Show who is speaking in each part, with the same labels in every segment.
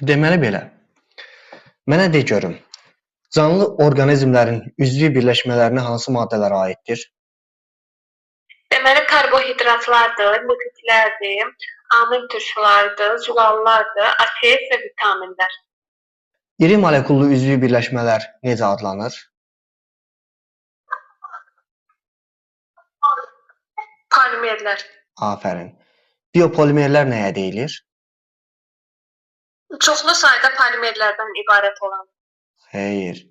Speaker 1: Deməli belə, mənə de görüm, canlı orqanizmlərin üzvi birləşmələrinə hansı maddələr aiddir?
Speaker 2: Deməli, karbohidratlardır, lipidlərdir, amil turşulardır, zülallardır, AKS və vitaminlər.
Speaker 1: İri molekullu üzvi birləşmələr necə adlanır?
Speaker 2: Polimerlər.
Speaker 1: Afərin. Biopolimerlər nəyə deyilir?
Speaker 2: Çoxlu sayda polimerlərdən ibarət olan.
Speaker 1: Xeyr.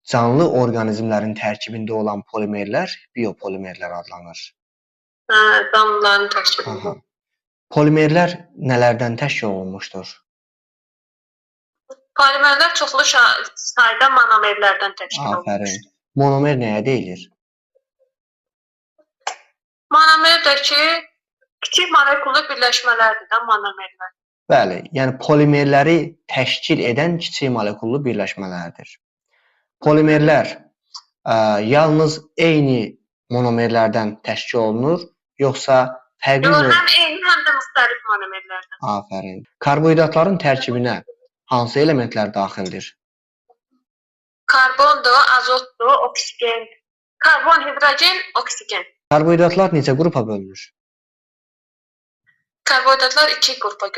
Speaker 1: Canlı orqanizmlərin tərkibində olan polimerlər biopolimerlər adlanır.
Speaker 2: Canlıların tərkibində.
Speaker 1: Polimerlər nələrdən təşkil olunmuşdur?
Speaker 2: Polimerlər çoxlu sayda monomerlərdən təşkil olunmuşdur.
Speaker 1: Afərin. Monomer nəyə deyilir?
Speaker 2: Monomer də ki, kiçik molekullu birləşmələrdir də monomerlər.
Speaker 1: Bəli, yəni polimerləri təşkil edən kiçik molekullu birləşmələrdir. Polimerlər yalnız eyni monomerlərdən təşkil olunur, yoxsa fərqli
Speaker 2: Yox, həm eyni, həm də müxtəlif monomerlərdən.
Speaker 1: Afərin. Karbohidratların tərkibinə hansı elementlər daxildir?
Speaker 2: Karbondur, azotdur, oksigen. Karbon, hidrogen, oksigen.
Speaker 1: Karbohidratlar neçə qrupa bölünür?
Speaker 2: Karbohidratlar iki qrupa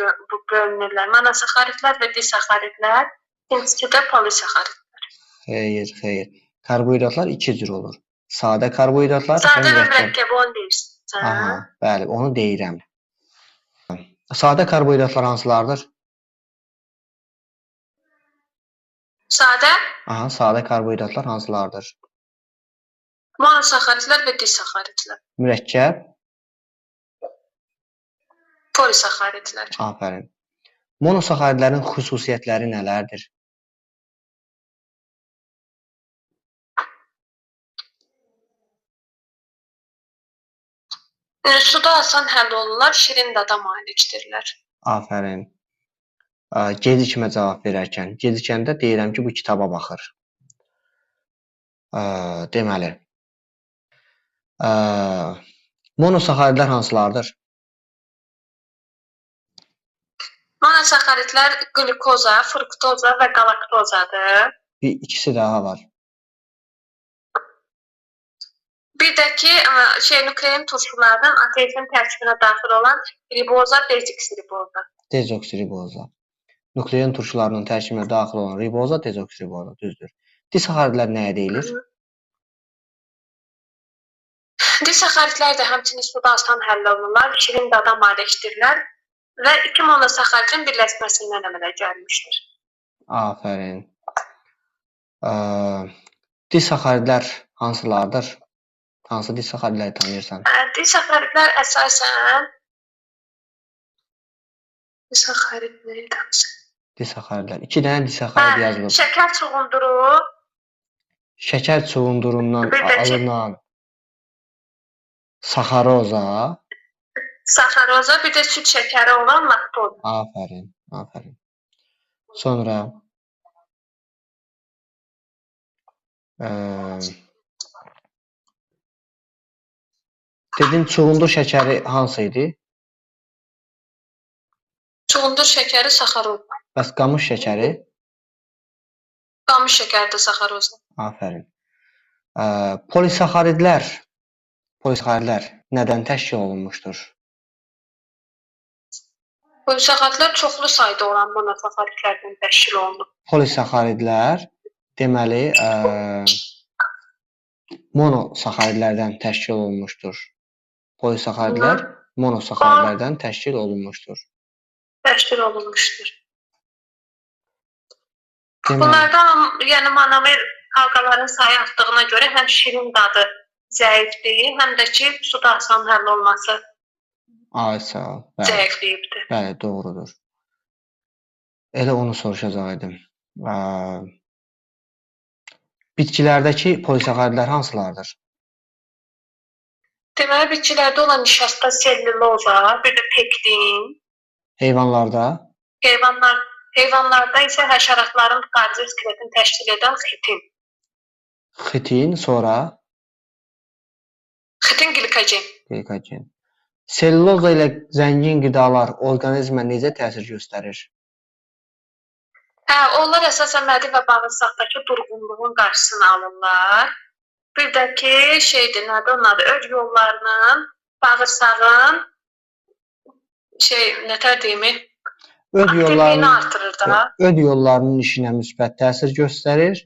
Speaker 2: bölünürlər. Monosaxaridlər və disaxaridlər, ikincisi də polisaxaridlər.
Speaker 1: Xeyr. Karbohidratlar iki cür olur. Sadə karbohidratlar.
Speaker 2: Sadə və mürəkkəb, onu deyirsən.
Speaker 1: Aha, bəli, onu deyirəm. Sadə karbohidratlar hansılardır?
Speaker 2: Sadə?
Speaker 1: Aha, sadə karbohidratlar hansılardır?
Speaker 2: Monosaxaridlər və disaxaridlər.
Speaker 1: Mürəkkəb?
Speaker 2: Polisaxaridlər.
Speaker 1: Afərin. Monosaxaridlərin xüsusiyyətləri nələrdir?
Speaker 2: Suda asan həll olurlar, şirin dada malikdirlər.
Speaker 1: Afərin. Gecikmə cavab verərkən, gecikəndə deyirəm ki, bu kitaba baxır. Deməli, monosaxaridlər hansılardır?
Speaker 2: Monosaxaridlər glukoza, fruktoza və galaktozadır.
Speaker 1: İkisi daha var.
Speaker 2: Bir də ki, nuklein turşulardan ATS-in tərkibinə daxil olan riboza, dezoksiriboza.
Speaker 1: Dezoksiriboza. Nuklein turşularının tərkibinə daxil olan riboza, dezoksiriboza, düzdür. Disaxaridlər nəyə deyilir?
Speaker 2: Disaxaridlər də həmçinin suda asan həll olunurlar, şirin dada malikdirlər və iki monosaxaridin birləşməsindən əmələ gəlmişdir.
Speaker 1: Afərin. Disaxaridlər hansılardır? Hansı disaxaridləri tanıyırsan?
Speaker 2: Disaxaridlər əsasən
Speaker 1: Disaxaridlər. İki dənə disaxarid yazılıb.
Speaker 2: Şəkər çuğunduru.
Speaker 1: Şəkər çuğundurundan alınan saxaroza.
Speaker 2: Saxaroza, bir də süd şəkəri olan laktoz.
Speaker 1: Afərin. Sonra dedin, çuğundur şəkəri hansı idi?
Speaker 2: Çuğundur şəkəri saxaroza.
Speaker 1: Bəs qamış şəkəri?
Speaker 2: Qamış şəkəri də saxaroza.
Speaker 1: Afərin. Polisaxaridlər nədən təşkil olunmuşdur?
Speaker 2: Polisaxaridlər çoxlu sayda olan monosaxaridlərdən təşkil olunur.
Speaker 1: Polisaxaridlər deməli monosaxaridlərdən təşkil olunmuşdur. Polisaxaridlər monosaxaridlərdən təşkil olunmuşdur.
Speaker 2: Təşkil olunmuşdur. Bunlardan, yəni monomer halqaların sayı artdığına görə həm şirin dadı zəifdir, həm də ki, suda asan həll olması zəifliyibdir.
Speaker 1: Bəli, doğrudur. Elə onu soruşacaqdım. Bitkilərdəki polisaxaridlər hansılardır?
Speaker 2: Deməli, bitkilərdə olan nişasta, selluloza, bir də pektin.
Speaker 1: Heyvanlarda?
Speaker 2: Heyvanlarda isə həşəratların xarici skeletini təşkil edən xitin.
Speaker 1: Xitin, sonra?
Speaker 2: Xitin glikogen.
Speaker 1: Selluloza ilə zəngin qidalar orqanizmə necə təsir göstərir?
Speaker 2: Hə, onlar əsasən mədə və bağırsaqdakı durğunluğun qarşısını alırlar. Bir də ki, şeydir, nədir onun adı? Öd yollarının, bağırsağın nətər deyimi? Aktivliyini artırır da.
Speaker 1: Öd yollarının işinə müsbət təsir göstərir.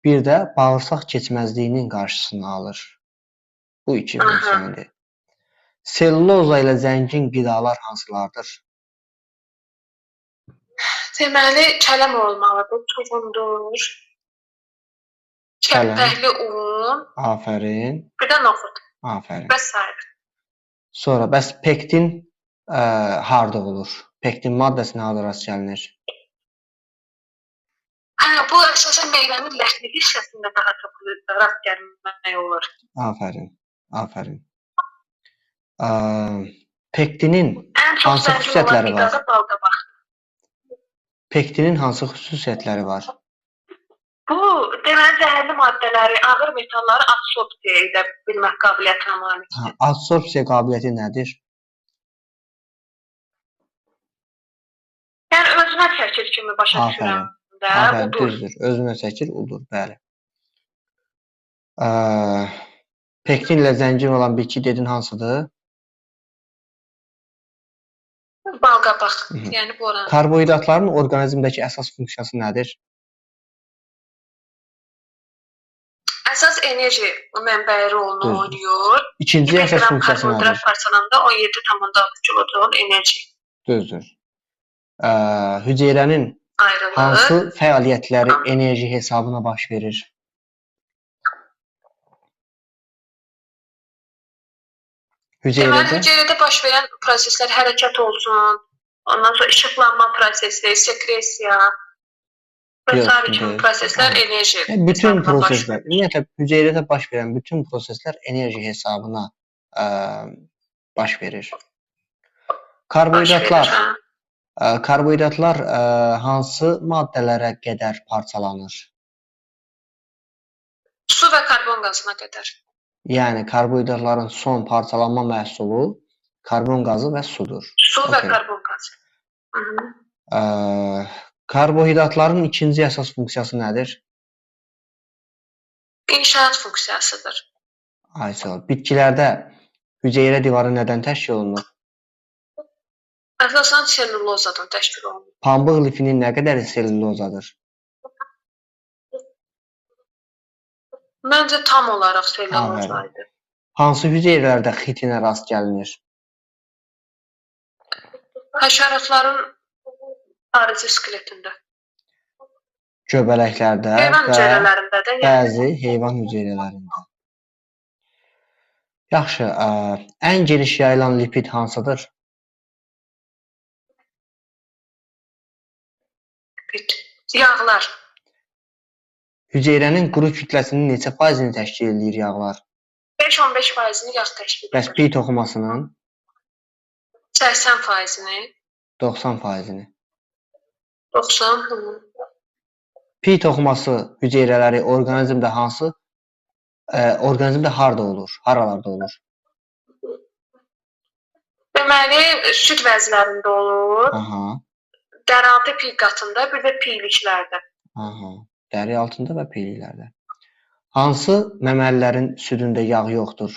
Speaker 1: Bir də bağırsaq keçməzliyinin qarşısını alır. Bu iki funksiyadır. Selluloza ilə zəngin qidalar hansılardır?
Speaker 2: Deməli, kələm olmalıdır, toxundur, kəpəkli un,
Speaker 1: Afərin.
Speaker 2: bir də noxud.
Speaker 1: Afərin.
Speaker 2: Bəs sayılır.
Speaker 1: Sonra, bəs pektin harda olur? Pektin maddəsinə harda rast gəlinir?
Speaker 2: Hə, bu əsasən meyvənin ləhnəli hissəsində daha çox rast gəlmək olur.
Speaker 1: Afərin, afərin. Pektinin hansı xüsusiyyətləri var? Pektinin hansı xüsusiyyətləri var?
Speaker 2: Bu, deməli, zəhərli maddələri, ağır metalları absorpsiya edə bilmək qabiliyyətinə malikdir.
Speaker 1: Absorpsiya qabiliyyəti nədir?
Speaker 2: Yəni, özünə çəkir kimi başa düşürəm.
Speaker 1: Afərin, düzdür. Özünə çəkir, udur, bəli. Pektin ilə zəngin olan bitki dedin hansıdır?
Speaker 2: Balqabaq, yəni bu oranı.
Speaker 1: Karbohidratların orqanizmdəki əsas funksiyası nədir?
Speaker 2: Əsas enerji mənbəyi rolunu oynayır.
Speaker 1: İkinci əsas funksiyası nədir?
Speaker 2: Karbohidrat parçalananda 17,6 kilojoule enerji.
Speaker 1: Düzdür. Hüceyrənin hansı fəaliyyətləri enerji hesabına baş verir?
Speaker 2: Deməli, hüceyrədə baş verən proseslər hərəkət olsun, ondan sonra işıqlanma prosesi, sekresiya və sair kimi proseslər enerji
Speaker 1: bütün proseslər, ümumiyyətlə hüceyrədə baş verən bütün proseslər enerji hesabına baş verir. Karbohidratlar hansı maddələrə qədər parçalanır?
Speaker 2: Su və karbon qazına qədər.
Speaker 1: Yəni, karbohidratların son parçalanma məhsulu karbon qazı və sudur.
Speaker 2: Su və karbon qazı.
Speaker 1: Karbohidratların ikinci əsas funksiyası nədir?
Speaker 2: İnşaat funksiyasıdır.
Speaker 1: Bitkilərdə hüceyrə divarı nədən təşkil olunur?
Speaker 2: Əsasən sellulozadan təşkil olunur.
Speaker 1: Pambıq lifinin nə qədəri sellulozadır?
Speaker 2: Məncə tam olaraq sellulozaydı.
Speaker 1: Hansı hüceyrələrdə xitinə rast gəlinir?
Speaker 2: Həşəratların xarici skeletində.
Speaker 1: Göbələklərdə
Speaker 2: və
Speaker 1: bəzi heyvan hüceyrələrində. Yaxşı, ən geniş yayılan lipid hansıdır?
Speaker 2: Yağlar.
Speaker 1: Hüceyrənin quru kütləsinin neçə faizini təşkil edir yağlar?
Speaker 2: 5-15 faizini yağ təşkil edir.
Speaker 1: Bəs pi toxumasının?
Speaker 2: 80 faizini.
Speaker 1: 90 faizini.
Speaker 2: 90.
Speaker 1: Pi toxuması hüceyrələri orqanizmdə orqanizmdə harda olur? Haralarda olur?
Speaker 2: Deməli, süd vəzlərində olur. Dəraltı pi qatında, bir də piliklərdə.
Speaker 1: Dəri altında və piyliklərdə. Hansı məməlilərin südündə yağ yoxdur?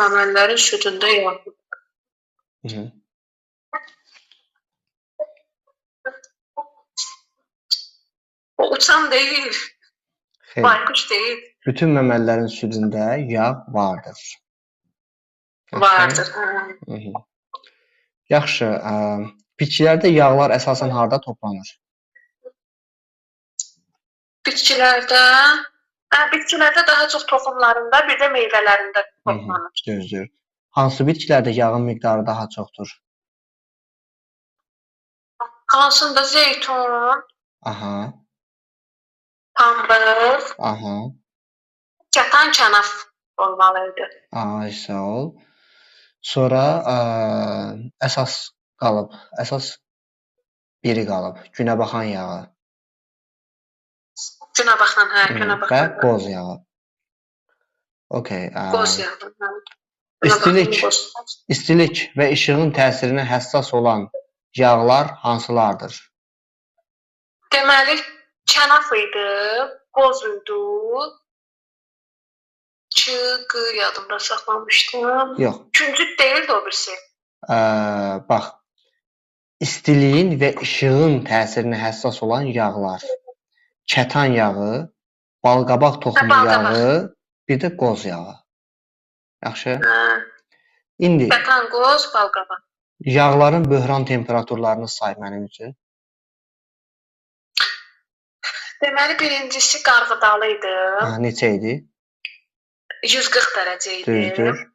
Speaker 2: Məməlilərin südündə yağ yoxdur. O uçan deyil. Bayquş deyil.
Speaker 1: Bütün məməlilərin südündə yağ vardır.
Speaker 2: Vardır.
Speaker 1: Yaxşı, bitkilərdə yağlar əsasən harda toplanır?
Speaker 2: Bitkilərdə daha çox toxumlarında, bir də meyvələrində toplanır.
Speaker 1: Düzdür. Hansı bitkilərdə yağın miqdarı daha çoxdur?
Speaker 2: Hansında zeytun, pambıq, kətan kənaf olmalıydı.
Speaker 1: Sağ ol. Sonra əsas biri qalıb, günə baxan yağı.
Speaker 2: Günə baxan, günə baxan.
Speaker 1: Və qoz yağı.
Speaker 2: Qoz yağı.
Speaker 1: İstilik və işığın təsirinə həssas olan yağlar hansılardır?
Speaker 2: Deməli, kənaf idi, qoz idi, çığ yadımda saxlamışdım.
Speaker 1: Yox.
Speaker 2: Küncüt deyildi o birisi.
Speaker 1: Bax, istiliyin və işığın təsirinə həssas olan yağlar. Kətan yağı, balqabaq toxumu yağı, bir də qoz yağı. Yaxşı? İndi
Speaker 2: Kətan, qoz, balqabaq.
Speaker 1: yağların böhran temperaturlarını say mənim üçün.
Speaker 2: Deməli, birincisi qarğıdalı idi.
Speaker 1: Neçə idi?
Speaker 2: 140 dərəcə idi.
Speaker 1: Düzdür.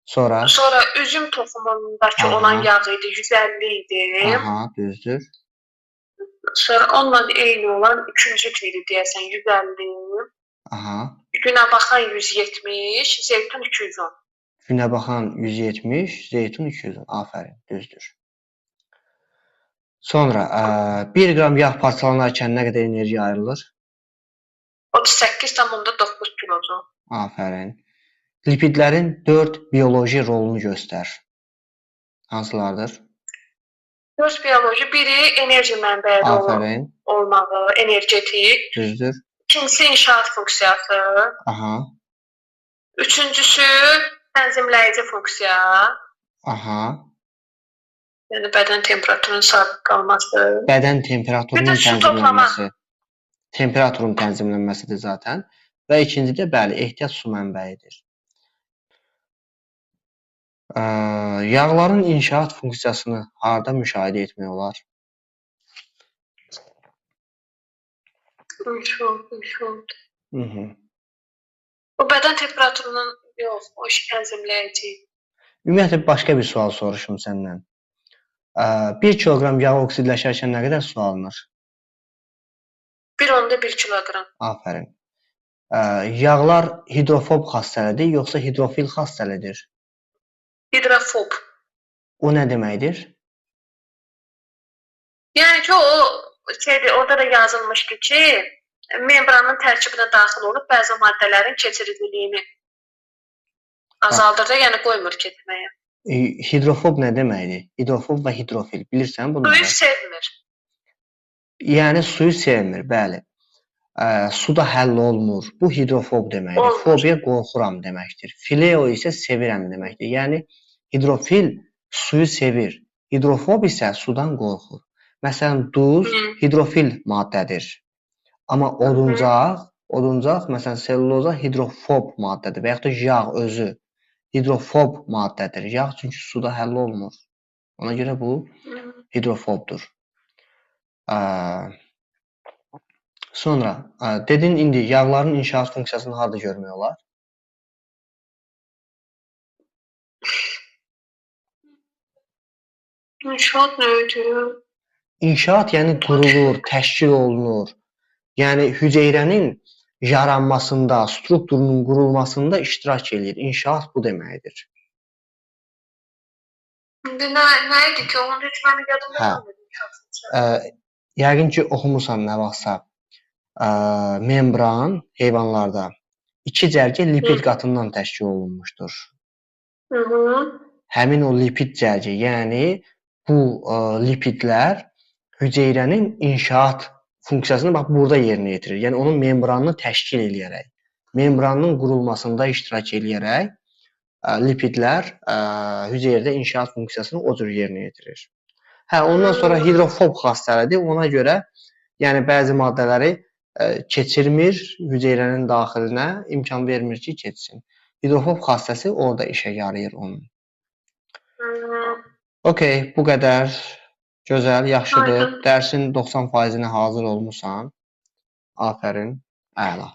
Speaker 1: Sonra
Speaker 2: üzüm toxumundakı olan yağ idi, 150 idi.
Speaker 1: Aha, düzdür.
Speaker 2: Sonra onunla eyni olan küncüt idi deyəsən, 150.
Speaker 1: Aha.
Speaker 2: Günə baxan 170, zeytun 210.
Speaker 1: Günə baxan 170, zeytun 210. Afərin, düzdür. Sonra 1 qram yağ parçalanarkən nə qədər enerji ayrılır?
Speaker 2: 38,9 kilojoule.
Speaker 1: Afərin. Lipidlərin 4 bioloji rolunu göstər. Hansılardır?
Speaker 2: 4 bioloji, biri enerji mənbəyi olmağı, energetik.
Speaker 1: Düzdür.
Speaker 2: İkincisi inşaat funksiyası.
Speaker 1: Aha.
Speaker 2: Üçüncüsü tənzimləyici funksiya.
Speaker 1: Aha.
Speaker 2: Yəni bədən temperaturunun sabit qalması.
Speaker 1: Bədən temperaturunun tənzimlənməsi. Temperaturun tənzimlənməsidir zaten. Və ikinci də bəli, ehtiyat su mənbəyidir. Yağların inşaat funksiyasını harda müşahidə etmək olar?
Speaker 2: İnşaat.
Speaker 1: O
Speaker 2: bədən temperaturunun yox, o tənzimləyici.
Speaker 1: Ümumiyyətlə, başqa bir sual soruşum səndən. 1 kilogram yağ oksidləşərkən nə qədər su alınır?
Speaker 2: 1,1 kilogram.
Speaker 1: Afərin. Yağlar hidrofob xassəlidir, yoxsa hidrofil xassəlidir?
Speaker 2: Hidrofob.
Speaker 1: O nə deməkdir?
Speaker 2: Yəni ki, orada da yazılmışdı ki, membranın tərkibinə daxil olub bəzi maddələrin keçirililiyini azaldır da, yəni qoymur keçməyə.
Speaker 1: Hidrofob nə deməkdir? Hidrofob və hidrofil, bilirsən bunları?
Speaker 2: Suyu sevmir.
Speaker 1: Yəni suyu sevmir, bəli. Suda həll olmur. Bu hidrofob deməkdir. Fobiya qorxuram deməkdir. Fileo isə sevirəm deməkdir. Yəni hidrofil suyu sevir. Hidrofob isə sudan qorxur. Məsələn, duz hidrofil maddədir. Amma oduncaq, məsələn, selluloza hidrofob maddədir və yaxud da yağ özü hidrofob maddədir. Yağ çünki suda həll olmur. Ona görə bu hidrofobdur. Sonra, dedin indi yağların inşaat funksiyasını harada görmək olar?
Speaker 2: İnşaat nə ödür?
Speaker 1: İnşaat yəni qurulur, təşkil olunur. Yəni hüceyrənin yaranmasında, strukturunun qurulmasında iştirak edir. İnşaat bu deməkdir.
Speaker 2: Nə idi ki, onu heç mənim yadımda qalmadı.
Speaker 1: Yəqin ki, oxumusan nə vaxtsa. Membran heyvanlarda 2 cərgə lipid qatından təşkil olunmuşdur. Həmin o lipid cərgə, yəni bu lipidlər hüceyrənin inşaat funksiyasını bax burada yerinə yetirir. Yəni onun membranını təşkil eləyərək, membranın qurulmasında iştirak eləyərək lipidlər hüceyrədə inşaat funksiyasını o cür yerinə yetirir. Ondan sonra hidrofob xassəlidir. Ona görə yəni bəzi maddələri keçirmir hüceyrənin daxilinə, imkan vermir ki, keçsin. Hidrofob xassəsi orada işə yarayır onun. Okey, bu qədər. Gözəl, yaxşıdır. Dərsin 90%-nə hazır olmusan. Afərin, əla.